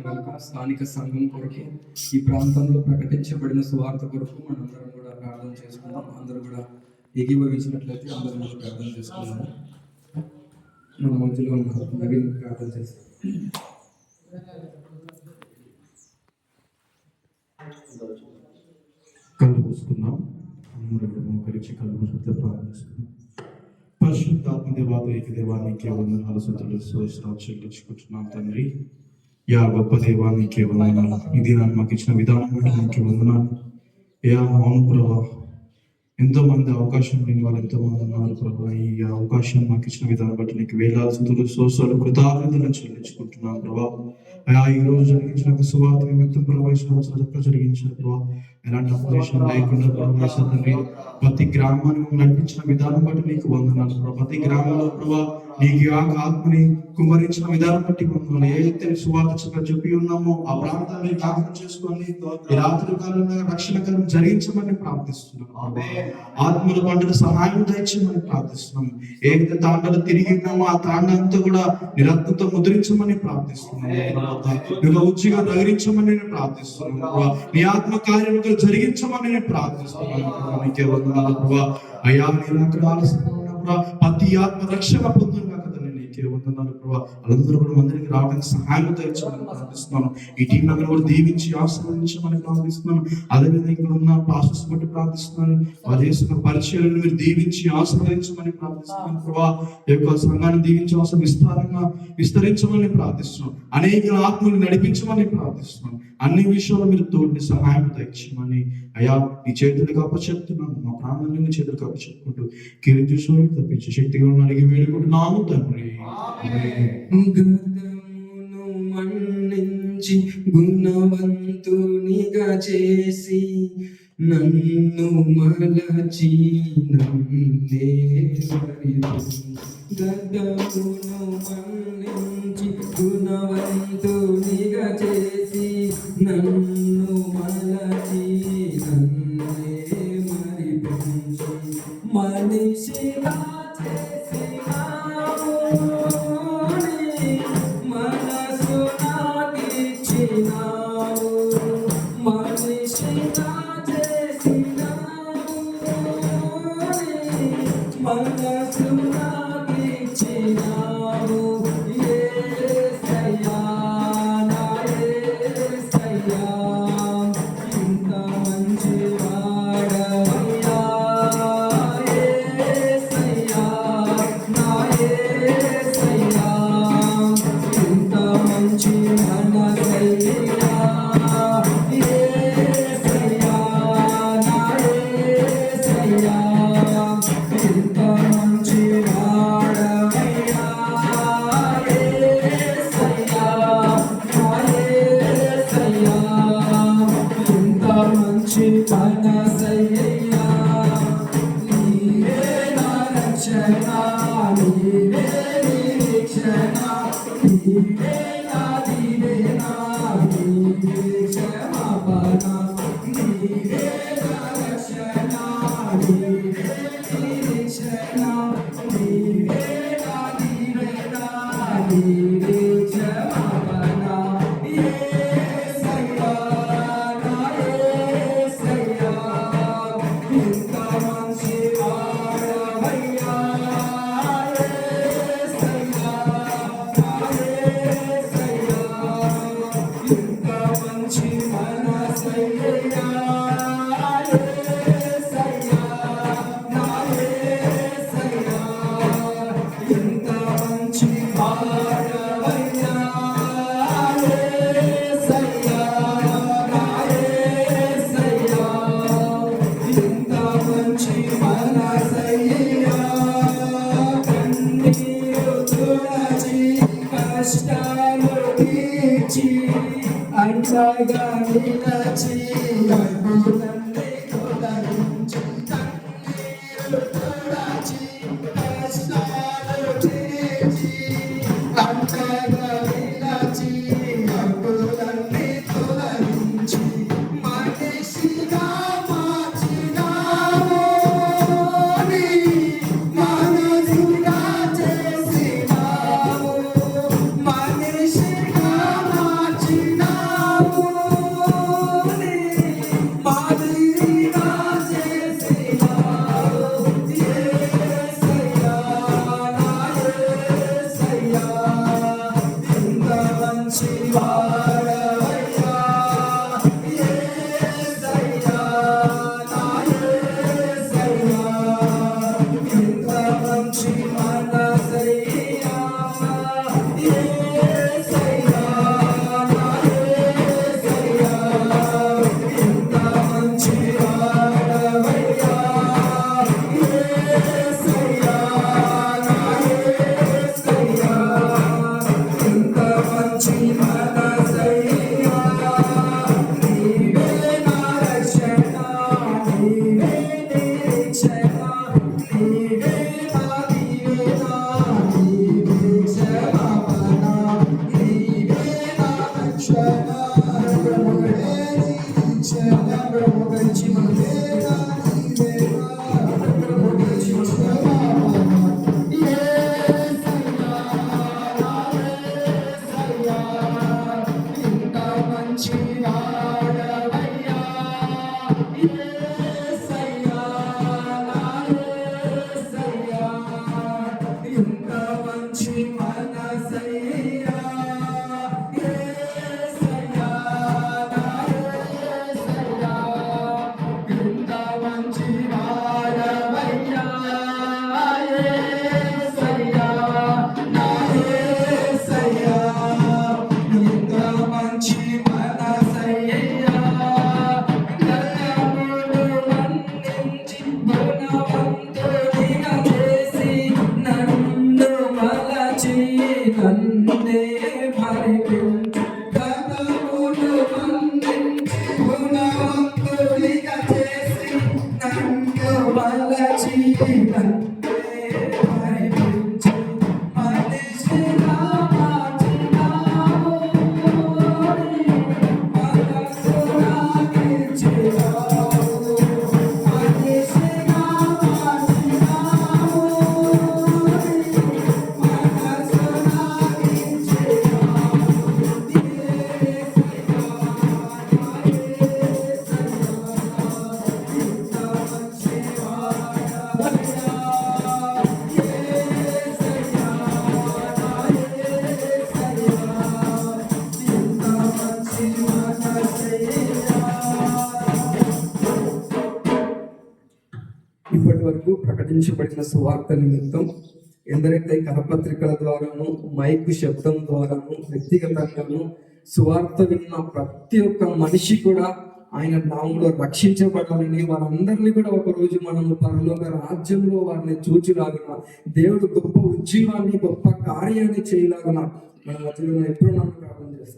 కనుక స్థానిక సంఘం కొరకు ఈ ప్రాంతంలో ప్రకటించబడిన సువార్త కొరకు మనందరం కూడా ప్రార్థన చేసుకుందాం. అందరూ కూడా ఏకీభవించినట్లయితే అందరం కూడా ప్రార్థన చేసుకుందాం. మన మధ్యలో నవీన్ ప్రార్థన చేస్తాం. కళ్ళు మూసుకుందాం. అందరూ మోకరించి కళ్ళు మూసుకుంటే ప్రార్థిస్తున్నాం. పరిశుద్ధాత్మ దేవాలయకి దేవానికి వందనాలు స్తుతులు స్తోత్రాలు చెల్లించుకుంటున్నాం తండ్రి. యా గొప్ప దేవానికి వందనాలు. ఇది మాకు ఇచ్చిన విధానం బట్టి నీకు వందనాలు. యా అవును ప్రభా, ఎంతో మంది అవకాశం లేని వాళ్ళు ఎంతో మంది ఉన్నారు ప్రభా. ఈ అవకాశం మాకు ఇచ్చిన విధానం బట్టి నీకు వేలాది స్తుతులు స్తోత్రాలు కృతజ్ఞతలు చెల్లించుకుంటున్నాం ప్రభా. ఈ రోజు జరిగించిన సువార్త నిమిత్తం ప్రభా చక్కగా జరిగించారు ప్రభా. ఎలాంటి అపదేశం లేకుండా ప్రభా తండ్రి ప్రతి గ్రామాన్ని నడిపించిన విధానం బట్టి నీకు వందనాలు ప్రభా. ప్రతి గ్రామంలో ప్రభా నీకు ఆత్మని కుమరించిన విధానం బట్టి వందనాలు. ఏదైతే సువార్త చక్కగా చెప్పి ఉన్నామో ఆ ప్రాంతాన్ని జ్ఞాపకం చేసుకొని ఈ రాత్రి కాలంలో రక్షణ కాలం జరిగించమని ప్రార్థిస్తున్నాం. ఆత్మల పంటల సహాయం దయచేయమని ప్రార్థిస్తున్నాం. ఏదైతే తాండలు తిరిగి ఉన్నామో ఆ తాండంతా కూడా నిరత్నంతో ముద్రించమని ప్రార్థిస్తున్నాం. నువ్వు ఉచిగా నగరించమని నేను ప్రార్థిస్తున్నాను. నీ ఆత్మ కార్యములు జరిగించమని నేను ప్రార్థిస్తున్నాను. నీకే వందనాలు ప్రభా. అయ్యా నేను అక్కడ ఆలస్యం ప్రతి ఆత్మ రక్షణ పొందును కదండి. నీకే వందనాలు ప్రభా. వాళ్ళందరూ కూడా మందిరికి రావడానికి సహాయం తెచ్చమని ప్రార్థిస్తున్నాను. ఈ టీం అందరూ కూడా దీవించి ఆశీర్వదించమని ప్రార్థిస్తున్నాను. అదేవిధంగా ఇక్కడ ఉన్న ప్రాసెస్ బట్టి ప్రార్థిస్తున్నాను. వారు చేస్తున్న పరిచయాలను మీరు దీవించి ఆశీర్వదించమని ప్రార్థిస్తున్నాను ప్రభా. ఈ యొక్క సంఘాన్ని దీవించి అవసరం విస్తరించమని ప్రార్థిస్తున్నాను. అనేక ఆత్మలు నడిపించమని ప్రార్థిస్తున్నాను. అన్ని విషయాల్లో మీరు తోడిని సహాయం తెచ్చమని అయ్యా నీ చేతులకు అప్పచెప్తున్నాను. మా ప్రాణాన్ని నీ చేతులకు అప్పచెప్పుకుంటూ కీర్తి తప్పించి శక్తిగా అడిగి వేడుకుంటున్నాము తండ్రి. గతమును మన్నించి గుణవంతునిగా చేసి నన్ను మలచి నన్నే గతమును మన్నించి గుణవంతునిగా చేసి నన్ను మలచి నన్నే మరిపించి మనిషిగా మనసు నాకిచ్చినావు, మనిషిగా చేసినావు, మనసు నాకిచ్చినావు. యేసయ్యా నా యేసయ్యా ఇంత మంచివాడవయ్యా. యేసయ్యా నా యేసయ్యా ఇంత మంచి మనసయ్యా. యేసయ్యా నా యేసయ్యా ఇంత మంచి వాడవయ్యా. యేసయ్యా నా యేసయ్యా ఇంత మంచి మనసయ్యా. నీవే నా రక్షణ, నీవే నిరీక్షణ, నీవే నా దీవెన, నీవే క్షమాపణ. నీవే నా రక్షణ, నీవే నిరీక్షణ, నీవే నా దీవెన, నీవే క్షమాపణ. యేసయ్యా నా యేసయ్యా ఇంత మంచి వాడవయ్యా. యేసయ్యా నా యేసయ్యా ఇంత మంచి మనసయ్యా. యేసయ్యా నా యేసయ్యా ఇంత మంచి వాడవయ్యా. యేసయ్యా నా యేసయ్యా ఇంత మంచి మనసయ్యా. కన్నీరు తుడచి కష్టాలు తీర్చి అండగా నిలచి అడ్డులన్నీ తొలగించి కన్నీరు తుడచి కష్టాలు తీర్చి అండగా నిలచి అడ్డులన్నీ తొలగించి మనిషిగా మార్చినావు, నీ మనసుగా చేసినావు. మనిషిగా మార్చి వాడవయ్యా యేసయ్యా నా యేసయ్యా ఇంత మంచి మనసయ్యా యేసయ్యా నా యేసయ్యా ఇంత మంచి వాడవయ్యా యేసయ్యా నా యేసయ్యా ఇంత మంచి మనసయ్యా నీవే నా రక్షణ నీవే నిరీక్షణ నీవే నా దీవెన నీవే క్షమాపణ నీవే నా రక్షణ ప్రభువే నిరీక్షణ ప్రభు గురించి మనవేనా నీవేనా ప్రభు గురించి క్షమాపణ యేసయ్యా నా యేసయ్యా ఇంత మంచి వాడవయ్యా యేసయ్యా నా యేసయ్యా ఇంత మంచి మనసయ్యా యేసయ్యా నా యేసయ్యా ఇంత మంచి వాడవయ్యా యేసయ్యా నా యేసయ్యా ఇంత మంచి మనసయ్యా నన్ను మన్నించి గుణవంతుడిగా చేసి నన్ను మలచి నన్నే భరించు కథములు మన్నించి గుణవంతుడిగా చేసి నన్ను మలచి నన్నే భరించు మనిషిగా మార్చినావు మనసు నాకిచ్చినావు మనిషిగా మార్చినావు మనసు నాకిచ్చినావు యేసయ్యా నా యేసయ్యా ఇంత మంచి వాడవయ్యా యేసయ్యా నా యేసయ్యా ఇంత మంచి మనసయ్యా ఇప్పటి వరకు ప్రకటించబడిన సువార్త నిమిత్తం ఎందరైతే కరపత్రికల ద్వారాను మైకు శబ్దం ద్వారాను వ్యక్తిగతంగాను సువార్త విన్న ప్రతి ఒక్క మనిషి కూడా ఆయన నామంలో రక్షించబడాలని వారందరినీ కూడా ఒక రోజు మనము పరలోక రాజ్యంలో వారిని చూచిలాగున దేవుడు గొప్ప ఉద్యోగాన్ని గొప్ప కార్యాన్ని చేయలాగున మన మధ్యలో ఎప్పుడు నన్ను ప్రార్థన చేస్తాం.